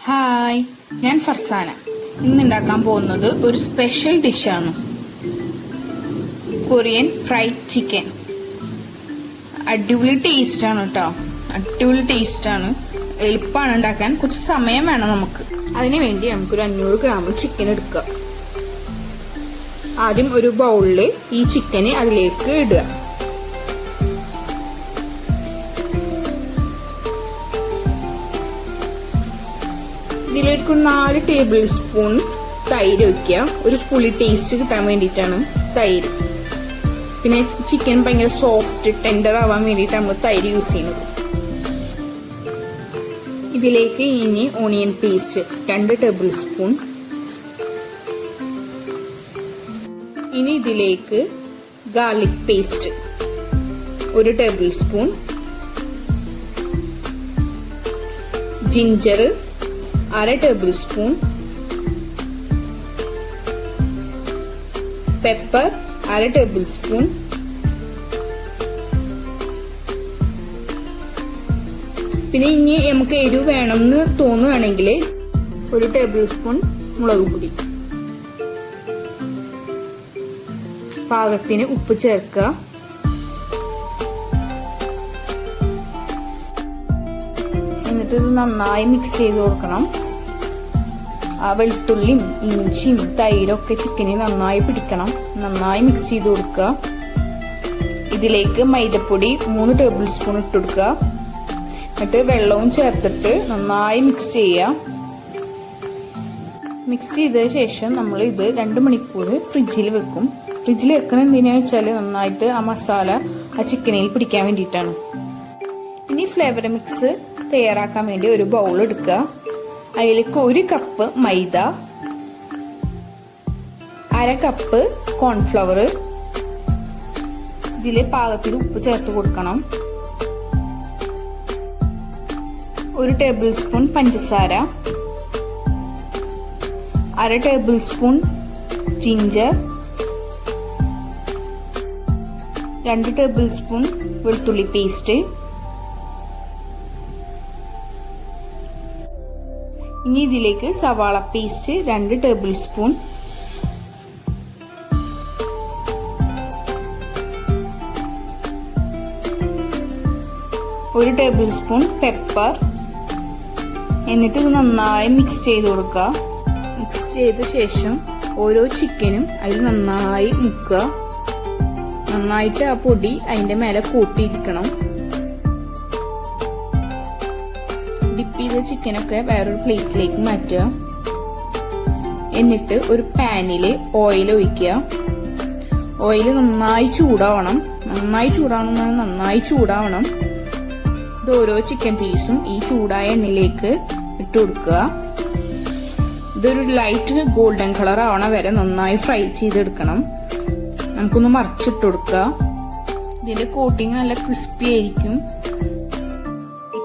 Hi, ഞാൻ ഫർസാന. ഇന്നുണ്ടാക്കാൻ പോകുന്നത് ഒരു സ്പെഷ്യൽ ഡിഷാണ്, കൊറിയൻ ഫ്രൈഡ് ചിക്കൻ. അടിപൊളി ടേസ്റ്റാണ് കേട്ടോ, അടിപൊളി ടേസ്റ്റാണ്. എളുപ്പമാണ് ഉണ്ടാക്കാൻ, കുറച്ച് സമയം വേണം നമുക്ക്. അതിനു വേണ്ടി നമുക്കൊരു 500 ഗ്രാം ചിക്കൻ എടുക്കുക. ആദ്യം ഒരു ബൗളിൽ ഈ ചിക്കനെ അതിലേക്ക് ഇടുക. ഇതിലേക്ക് 4 ടേബിൾ സ്പൂൺ തൈര് വയ്ക്കുക. ഒരു പുളി ടേസ്റ്റ് കിട്ടാൻ വേണ്ടിയിട്ടാണ് തൈര്. പിന്നെ ചിക്കൻ ഭയങ്കര സോഫ്റ്റ് ടെൻഡർ ആവാൻ വേണ്ടിയിട്ട് നമ്മൾ തൈര് യൂസ് ചെയ്യുന്നത്. ഇതിലേക്ക് ഇനി ഓണിയൻ പേസ്റ്റ് 2 ടേബിൾ സ്പൂൺ. ഇനി ഇതിലേക്ക് garlic paste 1 table spoon. Ginger 1/2 table spoon. Pepper 1/2 table spoon. പിന്നെ ഇനി നമുക്ക് എരിവ് വേണമെന്ന് തോന്നുകയാണെങ്കിൽ 1 ടേബിൾ സ്പൂൺ മുളക് പൊടി. പാകത്തിന് ഉപ്പ് ചേർക്കുക. എന്നിട്ട് ഇത് നന്നായി മിക്സ് ചെയ്ത് കൊടുക്കണം. ആ വെളുത്തുള്ളിയും ഇഞ്ചിയും തൈരൊക്കെ ചിക്കനിൽ നന്നായി പിടിക്കണം. നന്നായി മിക്സ് ചെയ്ത് കൊടുക്കുക. ഇതിലേക്ക് മൈദപ്പൊടി 3 ടേബിൾ സ്പൂൺ ഇട്ട് കൊടുക്കുക. എന്നിട്ട് വെള്ളവും ചേർത്തിട്ട് നന്നായി മിക്സ് ചെയ്യുക. മിക്സ് ചെയ്ത ശേഷം നമ്മൾ ഇത് 2 മണിക്കൂർ ഫ്രിഡ്ജിൽ വെക്കും. ഫ്രിഡ്ജിൽ വെക്കണം എന്തിനാ വെച്ചാൽ നന്നായിട്ട് ആ മസാല ആ ചിക്കനിൽ പിടിക്കാൻ വേണ്ടിയിട്ടാണ്. ഇനി ഫ്ലേവർ മിക്സ് തയ്യാറാക്കാൻ വേണ്ടി ഒരു ബൗൾ എടുക്കുക. അതിലേക്ക് 1 കപ്പ് മൈദ, 1/2 കപ്പ് കോൺഫ്ലവർ, ഇതിൽ പാകത്തിൽ ഉപ്പ് ചേർത്ത് കൊടുക്കണം. 1 ടേബിൾ സ്പൂൺ പഞ്ചസാര, 1/2 table spoon ginger, 2 table spoon വെളുത്തുള്ളി പേസ്റ്റ്. ഇനി ഇതിലേക്ക് സവാള പേസ്റ്റ് 2 ടേബിൾ സ്പൂൺ. ഒരു ടേബിൾ സ്പൂൺ പെപ്പർ. എന്നിട്ട് ഇത് നന്നായി മിക്സ് ചെയ്ത് കൊടുക്കുക. മിക്സ് ചെയ്ത ശേഷം ഓരോ ചിക്കനും അതിൽ നന്നായി മുക്കുക. നന്നായിട്ട് ആ പൊടി അതിന്റെ മേലെ കൂട്ടിയിരിക്കണം. ഡിപ്പ് ചെയ്ത ചിക്കനൊക്കെ വേറൊരു പ്ലേറ്റിലേക്ക് മാറ്റുക. എന്നിട്ട് ഒരു പാനിൽ ഓയിൽ ഒഴിക്കുക. ഓയിൽ നന്നായി ചൂടാവണം. നന്നായി ചൂടാവണം. ഇത് ഓരോ ചിക്കൻ പീസും ഈ ചൂടായ എണ്ണയിലേക്ക് ഇട്ട് കൊടുക്കുക. ഇതൊരു ലൈറ്റ് ഗോൾഡൻ കളർ ആവണ വരെ നന്നായി ഫ്രൈ ചെയ്തെടുക്കണം. നമുക്കൊന്ന് മറിച്ചിട്ട് കൊടുക്കുക. ഇതിന്റെ കോട്ടിങ് നല്ല ക്രിസ്പി ആയിരിക്കും.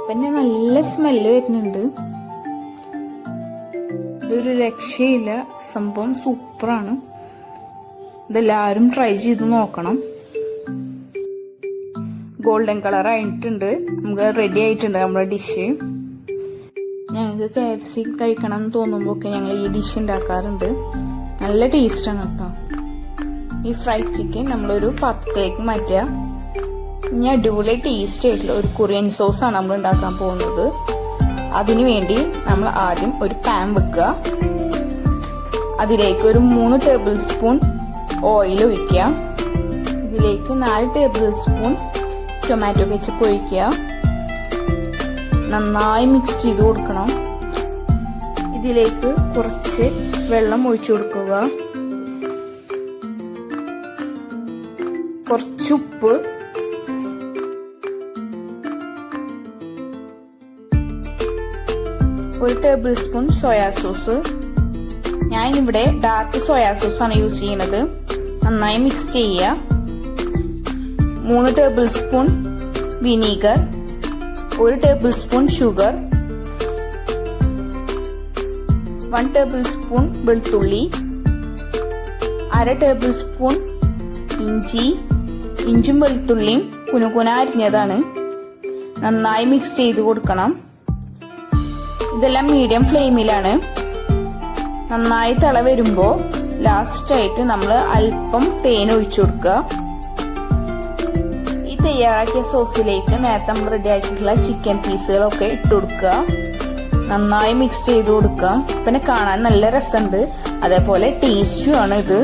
പിന്നെ നല്ല സ്മെല്ല് വരുന്നുണ്ട്. ഇതൊരു രക്ഷയില്ല, സംഭവം സൂപ്പറാണ്. ഇതെല്ലാവരും ട്രൈ ചെയ്ത് നോക്കണം. ഗോൾഡൻ കളർ ആയിട്ടുണ്ട്. നമുക്ക് റെഡി ആയിട്ടുണ്ട് നമ്മുടെ ഡിഷ്. ഞങ്ങൾക്ക് KFC കഴിക്കണം എന്ന് തോന്നുമ്പോൾ ഒക്കെ ഞങ്ങൾ ഈ ഡിഷ് ഉണ്ടാക്കാറുണ്ട്. നല്ല ടേസ്റ്റാണ് കേട്ടോ. ഈ ഫ്രൈഡ് ചിക്കൻ നമ്മളൊരു പാത്രത്തിലേക്ക് മാറ്റുക. ഇനി അടിപൊളി ടേസ്റ്റ് ആയിട്ടുള്ള ഒരു കൊറിയൻ സോസാണ് നമ്മൾ ഉണ്ടാക്കാൻ പോകുന്നത്. അതിനു വേണ്ടി നമ്മൾ ആദ്യം ഒരു പാൻ വെക്കുക. അതിലേക്ക് ഒരു 3 ടേബിൾ സ്പൂൺ ഓയിൽ ഒഴിക്കുക. ഇതിലേക്ക് 4 ടേബിൾ സ്പൂൺ ടൊമാറ്റോ കെച്ചപ്പ് ഒഴിക്കുക. നന്നായി മിക്സ് ചെയ്ത് കൊടുക്കണം. ഇതിലേക്ക് കുറച്ച് വെള്ളം ഒഴിച്ചു കൊടുക്കുക. കുറച്ച് ഉപ്പ്, ഒരു ടേബിൾ സ്പൂൺ സോയാ സോസ്. ഞാൻ ഇവിടെ ഡാർക്ക് സോയാ സോസ് ആണ് യൂസ് ചെയ്യുന്നത്. നന്നായി മിക്സ് ചെയ്യുക. 3 table spoon vinegar, 1 table spoon sugar, 1 table spoon വെളുത്തുള്ളി, 1/2 ടേബിൾ സ്പൂൺ ഇഞ്ചും വെളുത്തുള്ളിയും കുനുകുന അരിഞ്ഞതാണ്. നന്നായി മിക്സ് ചെയ്ത് കൊടുക്കണം. ഇതെല്ലാം മീഡിയം ഫ്ലെയിമിലാണ്. നന്നായി തിള വരുമ്പോൾ ലാസ്റ്റായിട്ട് നമ്മൾ അല്പം തേൻ ഒഴിച്ചു കൊടുക്കുക. ഈ തയ്യാറാക്കിയ സോസിലേക്ക് നേരത്തെ നമ്മൾ റെഡിയാക്കിയിട്ടുള്ള ചിക്കൻ പീസുകളൊക്കെ ഇട്ട് കൊടുക്കുക. നന്നായി മിക്സ് ചെയ്ത് കൊടുക്കുക. പിന്നെ കാണാൻ നല്ല രസമുണ്ട്, അതേപോലെ ടേസ്റ്റും ആണ് ഇത്.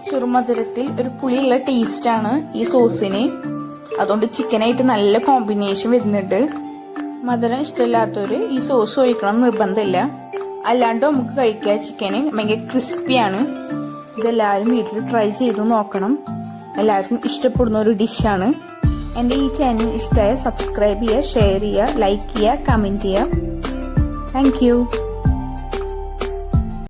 ചെറുമധുരത്തിൽ ഒരു പുളിയുള്ള ടേസ്റ്റാണ് ഈ സോസിന്. അതുകൊണ്ട് ചിക്കനായിട്ട് നല്ല കോമ്പിനേഷൻ വരുന്നുണ്ട്. മധുരം ഇഷ്ടമില്ലാത്തവര് ഈ സോസ് ഒഴിക്കണം നിർബന്ധമില്ല, അല്ലാണ്ട് നമുക്ക് കഴിക്കാം. ചിക്കന് ഭയങ്കര ക്രിസ്പിയാണ്. ഇതെല്ലാവരും വീട്ടിൽ ട്രൈ ചെയ്ത് നോക്കണം. എല്ലാവർക്കും ഇഷ്ടപ്പെടുന്ന ഒരു ഡിഷാണ്. എൻ്റെ ഈ ചാനൽ ഇഷ്ടമായ സബ്സ്ക്രൈബ് ചെയ്യുക, ഷെയർ ചെയ്യുക, ലൈക്ക് ചെയ്യുക, കമൻറ്റ് ചെയ്യുക. Thank you.